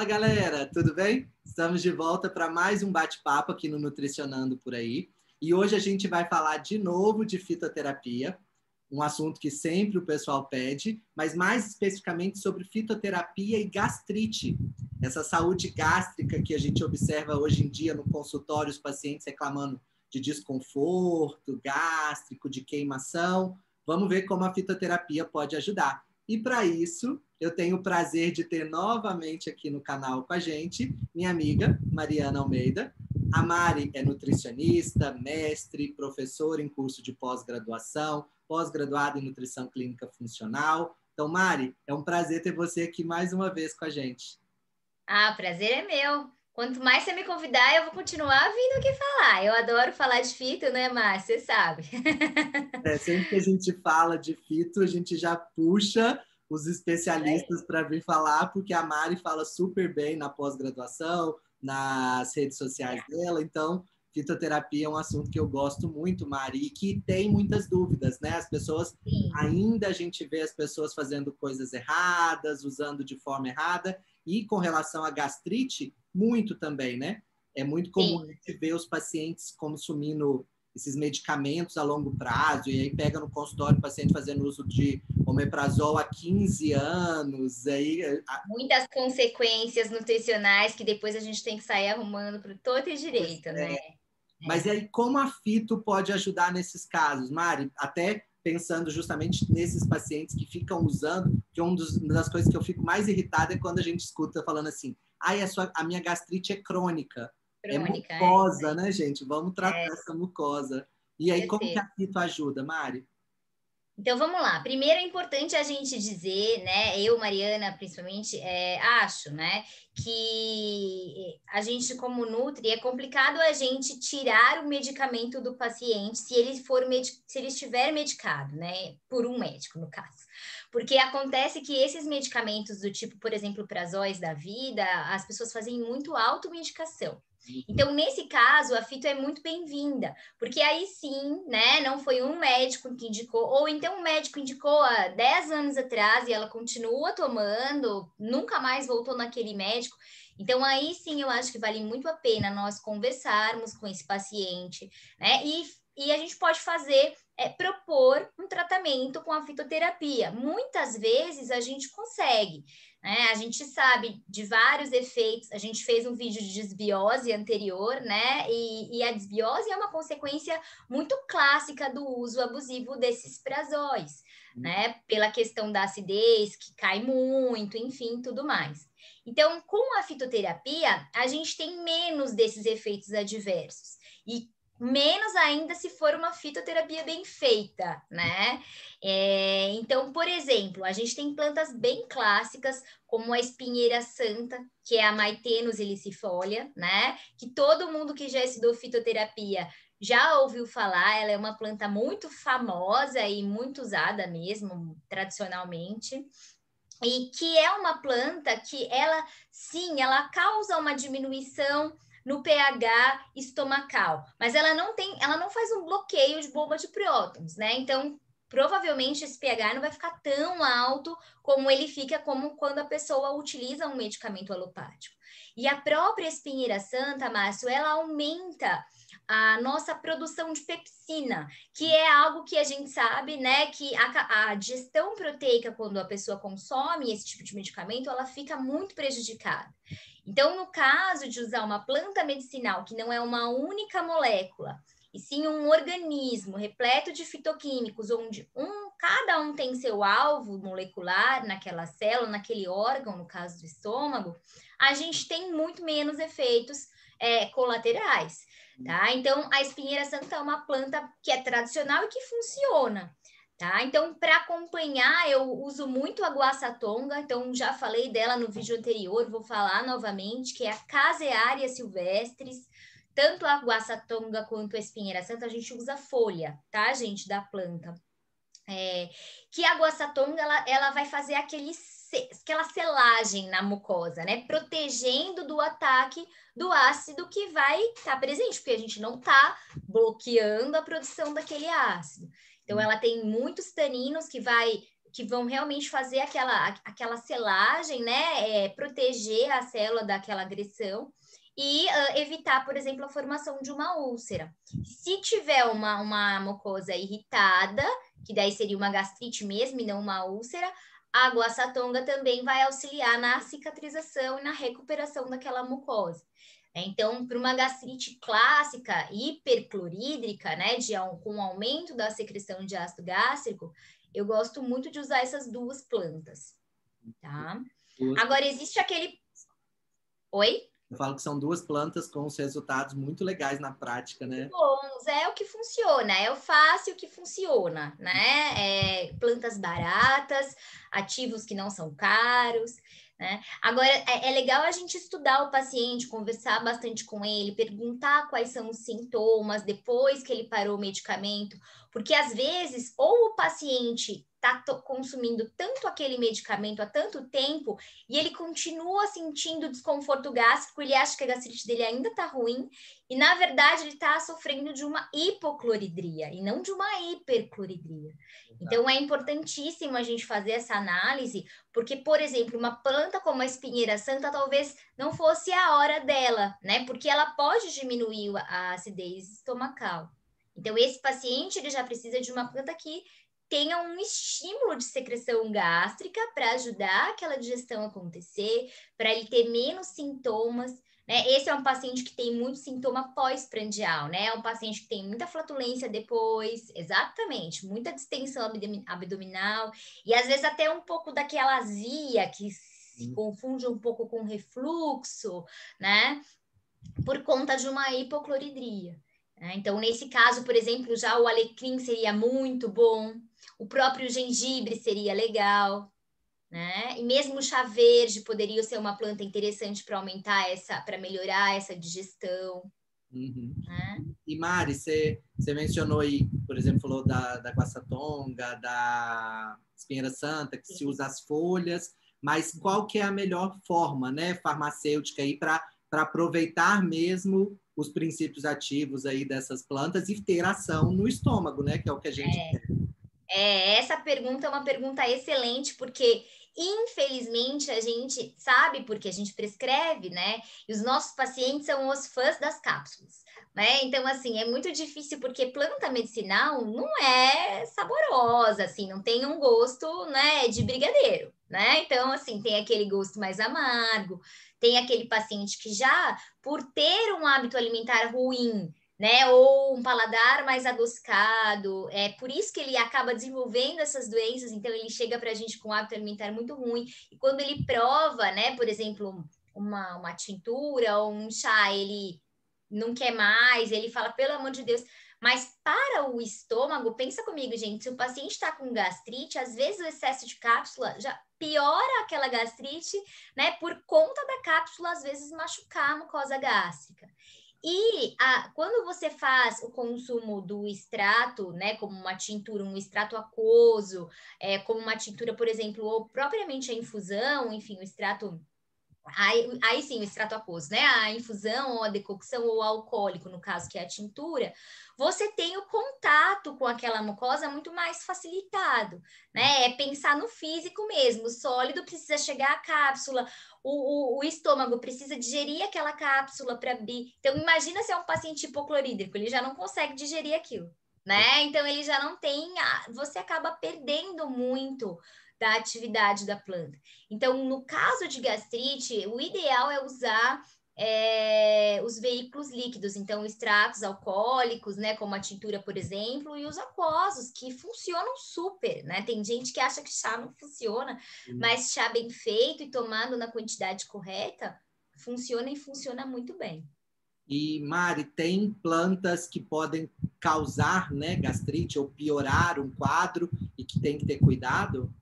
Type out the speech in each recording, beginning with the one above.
Fala, galera, tudo bem? Estamos de volta para mais um bate-papo aqui no Nutricionando por aí. E hoje a gente vai falar de novo de fitoterapia, um assunto que sempre o pessoal pede, mas mais especificamente sobre fitoterapia e gastrite. Essa saúde gástrica que a gente observa hoje em dia no consultório, os pacientes reclamando de desconforto gástrico, de queimação. Vamos ver como a fitoterapia pode ajudar. E para isso, eu tenho o prazer de ter novamente aqui no canal com a gente minha amiga Mariana Almeida. A Mari é nutricionista, mestre, professora em curso de pós-graduação, pós-graduada em nutrição clínica funcional. Então, Mari, é um prazer ter você aqui mais uma vez com a gente. O prazer é meu. Quanto mais você me convidar, eu vou continuar vindo aqui falar. Eu adoro falar de fito, né, Márcia? Você sabe. Sempre que a gente fala de fito, a gente já puxa os especialistas para vir falar, porque a Mari fala super bem na pós-graduação, nas redes sociais dela. Então, fitoterapia é um assunto que eu gosto muito, Mari, e que tem muitas dúvidas, né? As pessoas, Sim. ainda a gente vê as pessoas fazendo coisas erradas, usando de forma errada, e com relação à gastrite, muito também, né? É muito comum a gente ver os pacientes consumindo esses medicamentos a longo prazo, e aí pega no consultório o paciente fazendo uso de omeprazol há 15 anos. Muitas consequências nutricionais que depois a gente tem que sair arrumando para todo e direito, né? Mas e aí, como a fito pode ajudar nesses casos, Mari? Até pensando justamente nesses pacientes que ficam usando, que uma das coisas que eu fico mais irritada é quando a gente escuta falando assim, a minha gastrite é crônica. É mucosa, né, gente? Vamos tratar essa mucosa. E aí, como que a fito ajuda, Mari? Então, vamos lá. Primeiro é importante a gente dizer, né? Eu, Mariana, principalmente, acho, né? Que a gente, como Nutri, é complicado a gente tirar o medicamento do paciente se ele se ele estiver medicado, né? Por um médico, no caso. Porque acontece que esses medicamentos do tipo, por exemplo, prazóis da vida, as pessoas fazem muito automedicação. Então, nesse caso, a fito é muito bem-vinda, porque aí sim, né, não foi um médico que indicou, ou então um médico indicou há 10 anos atrás e ela continua tomando, nunca mais voltou naquele médico. Então, aí sim, eu acho que vale muito a pena nós conversarmos com esse paciente, né, e a gente pode fazer, propor um tratamento com a fitoterapia. Muitas vezes a gente consegue, né? A gente sabe de vários efeitos. A gente fez um vídeo de desbiose anterior, né? E a desbiose é uma consequência muito clássica do uso abusivo desses prazóis, né? Pela questão da acidez, que cai muito, enfim, tudo mais. Então, com a fitoterapia, a gente tem menos desses efeitos adversos. E menos ainda se for uma fitoterapia bem feita, né? Então, por exemplo, a gente tem plantas bem clássicas, como a espinheira santa, que é a Maithenus ilicifolia, né? Que todo mundo que já estudou fitoterapia já ouviu falar. Ela é uma planta muito famosa e muito usada mesmo, tradicionalmente. E que é uma planta que ela, sim, ela causa uma diminuição no pH estomacal, mas ela não faz um bloqueio de bomba de prótons, né? Então, provavelmente esse pH não vai ficar tão alto como ele fica como quando a pessoa utiliza um medicamento alopático. E a própria espinheira santa, Márcio, ela aumenta a nossa produção de pepsina, que é algo que a gente sabe, né, que a digestão proteica, quando a pessoa consome esse tipo de medicamento, ela fica muito prejudicada. Então, no caso de usar uma planta medicinal, que não é uma única molécula, e sim um organismo repleto de fitoquímicos, onde cada um tem seu alvo molecular naquela célula, naquele órgão, no caso do estômago, a gente tem muito menos efeitos colaterais. Tá? Então, a espinheira santa é uma planta que é tradicional e que funciona. Tá? Então, para acompanhar, eu uso muito a guaçatonga. Então, já falei dela no vídeo anterior, vou falar novamente, que é a Casearia silvestris. Tanto a guaçatonga quanto a espinheira santa, a gente usa folha, tá, gente, da planta. Que a guaçatonga, ela vai fazer aquela selagem na mucosa, né? Protegendo do ataque do ácido que vai estar presente, porque a gente não está bloqueando a produção daquele ácido. Então, ela tem muitos taninos que vão realmente fazer aquela selagem, né? Proteger a célula daquela agressão e evitar, por exemplo, a formação de uma úlcera. Se tiver uma mucosa irritada, que daí seria uma gastrite mesmo e não uma úlcera, a guaçatonga também vai auxiliar na cicatrização e na recuperação daquela mucosa. Então, para uma gastrite clássica hiperclorídrica, né, com aumento da secreção de ácido gástrico, eu gosto muito de usar essas duas plantas, tá? Agora, existe aquele... Oi? Eu falo que são duas plantas com os resultados muito legais na prática, né? Bons, é o que funciona, é o fácil que funciona, né? Plantas baratas, ativos que não são caros, né? Agora, é legal a gente estudar o paciente, conversar bastante com ele, perguntar quais são os sintomas depois que ele parou o medicamento, porque às vezes, ou o paciente está consumindo tanto aquele medicamento há tanto tempo e ele continua sentindo desconforto gástrico, ele acha que a gastrite dele ainda está ruim, e na verdade ele está sofrendo de uma hipocloridria e não de uma hipercloridria. Então é importantíssimo a gente fazer essa análise, porque, por exemplo, uma planta como a espinheira santa talvez não fosse a hora dela, né? Porque ela pode diminuir a acidez estomacal. Então, esse paciente ele já precisa de uma planta que tenha um estímulo de secreção gástrica para ajudar aquela digestão a acontecer, para ele ter menos sintomas, né? Esse é um paciente que tem muito sintoma pós-prandial, né? É um paciente que tem muita flatulência depois, exatamente, muita distensão abdominal e às vezes até um pouco daquela azia que se confunde um pouco com refluxo, né? Por conta de uma hipocloridria. Então, nesse caso, por exemplo, já o alecrim seria muito bom, o próprio gengibre seria legal, né? E mesmo o chá verde poderia ser uma planta interessante para para melhorar essa digestão. Uhum. Né? E Mari, você mencionou aí, por exemplo, falou da guaçatonga, da espinheira santa, que se usa as folhas, mas qual que é a melhor forma, né, farmacêutica aí para aproveitar mesmo os princípios ativos aí dessas plantas e ter ação no estômago, né, que é o que a gente quer. Essa pergunta é uma pergunta excelente, porque infelizmente a gente sabe porque a gente prescreve, né? E os nossos pacientes são os fãs das cápsulas, né? Então, assim, é muito difícil porque planta medicinal não é saborosa, assim, não tem um gosto, né, de brigadeiro, né? Então, assim, tem aquele gosto mais amargo, tem aquele paciente que já, por ter um hábito alimentar ruim, né? Ou um paladar mais adocicado. É por isso que ele acaba desenvolvendo essas doenças. Então, ele chega para a gente com um hábito alimentar muito ruim. E quando ele prova, né? Por exemplo, uma tintura ou um chá, ele não quer mais, ele fala, pelo amor de Deus. Mas para o estômago, pensa comigo, gente, se o paciente está com gastrite, às vezes o excesso de cápsula já piora aquela gastrite, né? Por conta da cápsula, às vezes, machucar a mucosa gástrica. E quando você faz o consumo do extrato, né, como uma tintura, um extrato aquoso, como uma tintura, por exemplo, ou propriamente a infusão, enfim, o extrato... Aí sim, o extrato aquoso, né? A infusão, ou a decocção, ou o alcoólico, no caso, que é a tintura, você tem o contato com aquela mucosa muito mais facilitado, né? É pensar no físico mesmo. O sólido precisa chegar à cápsula, o estômago precisa digerir aquela cápsula para abrir. Então, imagina se é um paciente hipoclorídrico, ele já não consegue digerir aquilo, né? Então, ele já não tem... Você acaba perdendo muito da atividade da planta. Então, no caso de gastrite, o ideal é usar os veículos líquidos, então extratos alcoólicos, né, como a tintura, por exemplo, e os aquosos, que funcionam super, né? Tem gente que acha que chá não funciona, mas chá bem feito e tomado na quantidade correta, funciona e funciona muito bem. E, Mari, tem plantas que podem causar, né, gastrite ou piorar um quadro e que tem que ter cuidado?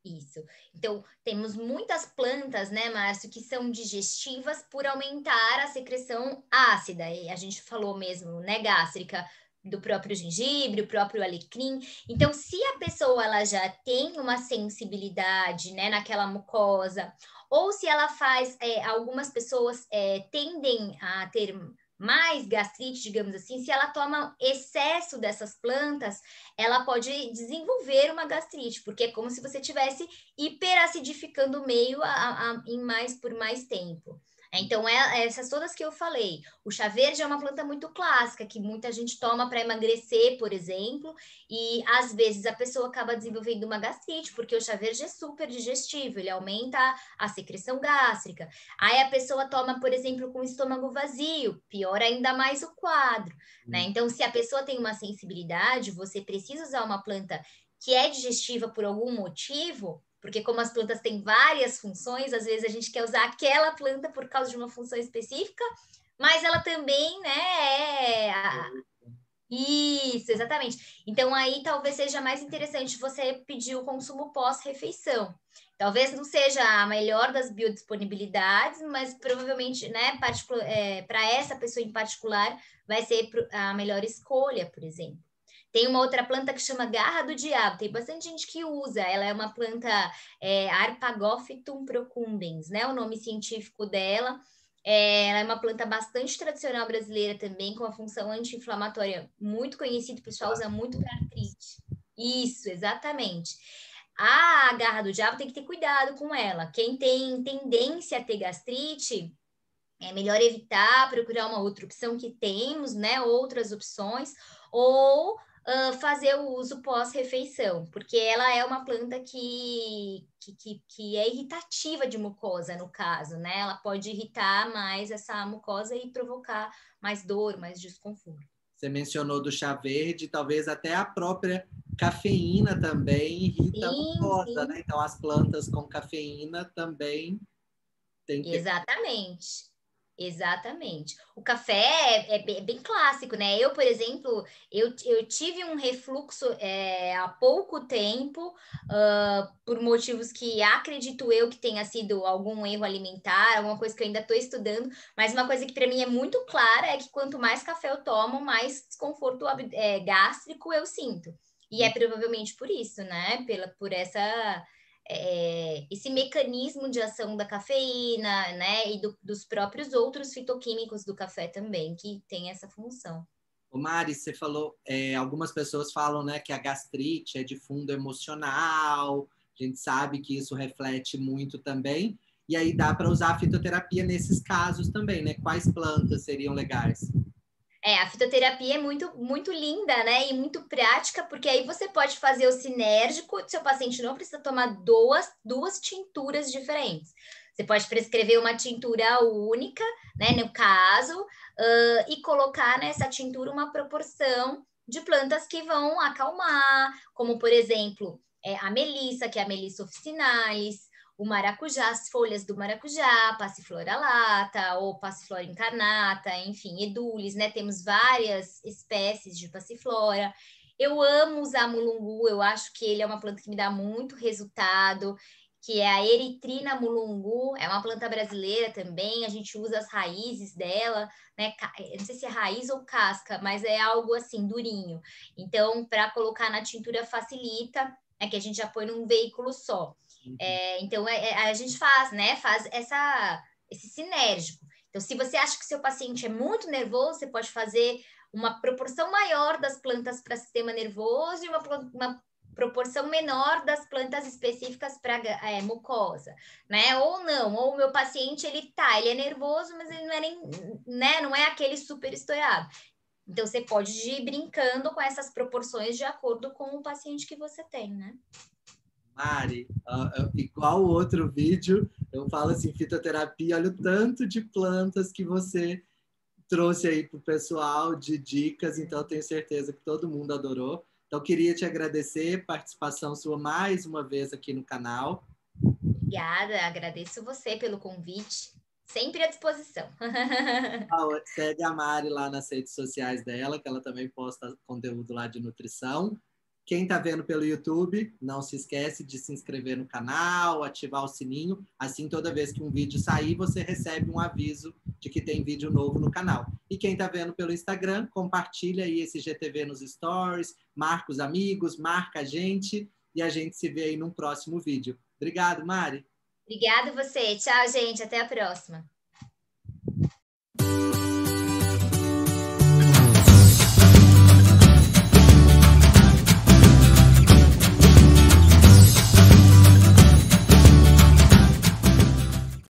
Isso. Então, temos muitas plantas, né, Márcio, que são digestivas por aumentar a secreção ácida. E a gente falou mesmo, né, gástrica, do próprio gengibre, o próprio alecrim. Então, se a pessoa ela já tem uma sensibilidade, né, naquela mucosa, ou se ela faz, algumas pessoas tendem a ter mais gastrite, digamos assim, se ela toma excesso dessas plantas, ela pode desenvolver uma gastrite, porque é como se você estivesse hiperacidificando o meio por mais tempo. Então, essas todas que eu falei. O chá verde é uma planta muito clássica, que muita gente toma para emagrecer, por exemplo, e às vezes a pessoa acaba desenvolvendo uma gastrite, porque o chá verde é super digestivo, ele aumenta a secreção gástrica. Aí a pessoa toma, por exemplo, com o estômago vazio, piora ainda mais o quadro, né? Então, se a pessoa tem uma sensibilidade, você precisa usar uma planta que é digestiva por algum motivo, porque como as plantas têm várias funções, às vezes a gente quer usar aquela planta por causa de uma função específica, mas ela também, né, Isso, exatamente. Então, aí talvez seja mais interessante você pedir o consumo pós-refeição. Talvez não seja a melhor das biodisponibilidades, mas provavelmente, né, para essa pessoa em particular, vai ser a melhor escolha, por exemplo. Tem uma outra planta que chama garra do diabo, tem bastante gente que usa. Ela é uma planta Arpagophytum procumbens, né? O nome científico dela. Ela é uma planta bastante tradicional brasileira também, com uma função anti-inflamatória muito conhecida, o pessoal usa muito para artrite. Isso, exatamente. A garra do diabo tem que ter cuidado com ela. Quem tem tendência a ter gastrite, é melhor evitar, procurar uma outra opção que temos, né? Outras opções, ou fazer o uso pós-refeição, porque ela é uma planta que é irritativa de mucosa, no caso, né? Ela pode irritar mais essa mucosa e provocar mais dor, mais desconforto. Você mencionou do chá verde, talvez até a própria cafeína também irrita a mucosa, né? Então, as plantas com cafeína também tem que ter... Exatamente. Exatamente. O café é bem clássico, né? Eu, por exemplo, eu tive um refluxo há pouco tempo, por motivos que acredito eu que tenha sido algum erro alimentar, alguma coisa que eu ainda estou estudando, mas uma coisa que para mim é muito clara é que quanto mais café eu tomo, mais desconforto gástrico eu sinto. E é provavelmente por isso, né? Por esse mecanismo de ação da cafeína, né, e dos próprios outros fitoquímicos do café também, que tem essa função. Ô Mari, você falou, algumas pessoas falam, né, que a gastrite é de fundo emocional, a gente sabe que isso reflete muito também, e aí dá para usar a fitoterapia nesses casos também, né? Quais plantas seriam legais? A fitoterapia é muito, muito linda, né? E muito prática, porque aí você pode fazer o sinérgico, seu paciente não precisa tomar duas tinturas diferentes. Você pode prescrever uma tintura única, né? No caso, e colocar nessa tintura uma proporção de plantas que vão acalmar, como, por exemplo, a melissa, que é a Melissa officinalis, o maracujá, as folhas do maracujá, passiflora lata ou passiflora incarnata, enfim, edulis, né? Temos várias espécies de passiflora. Eu amo usar mulungu, eu acho que ele é uma planta que me dá muito resultado, que é a Eritrina mulungu, é uma planta brasileira também, a gente usa as raízes dela, né? Não sei se é raiz ou casca, mas é algo assim, durinho. Então, para colocar na tintura facilita, é que a gente já põe num veículo só. Então, a gente faz, né? Faz esse sinérgico. Então, se você acha que seu paciente é muito nervoso, você pode fazer uma proporção maior das plantas para sistema nervoso e uma proporção menor das plantas específicas para mucosa, né? Ou não, ou o meu paciente, ele é nervoso, mas ele não é nem, né? Não é aquele super estourado. Então, você pode ir brincando com essas proporções de acordo com o paciente que você tem, né? Mari, igual o outro vídeo, eu falo assim, fitoterapia, olha o tanto de plantas que você trouxe aí para o pessoal de dicas, então eu tenho certeza que todo mundo adorou. Então, queria te agradecer, participação sua mais uma vez aqui no canal. Obrigada, agradeço você pelo convite, sempre à disposição. Segue a Mari lá nas redes sociais dela, que ela também posta conteúdo lá de nutrição. Quem está vendo pelo YouTube, não se esquece de se inscrever no canal, ativar o sininho. Assim, toda vez que um vídeo sair, você recebe um aviso de que tem vídeo novo no canal. E quem está vendo pelo Instagram, compartilha aí esse GTV nos stories, marca os amigos, marca a gente e a gente se vê aí num próximo vídeo. Obrigado, Mari. Obrigada você. Tchau, gente. Até a próxima.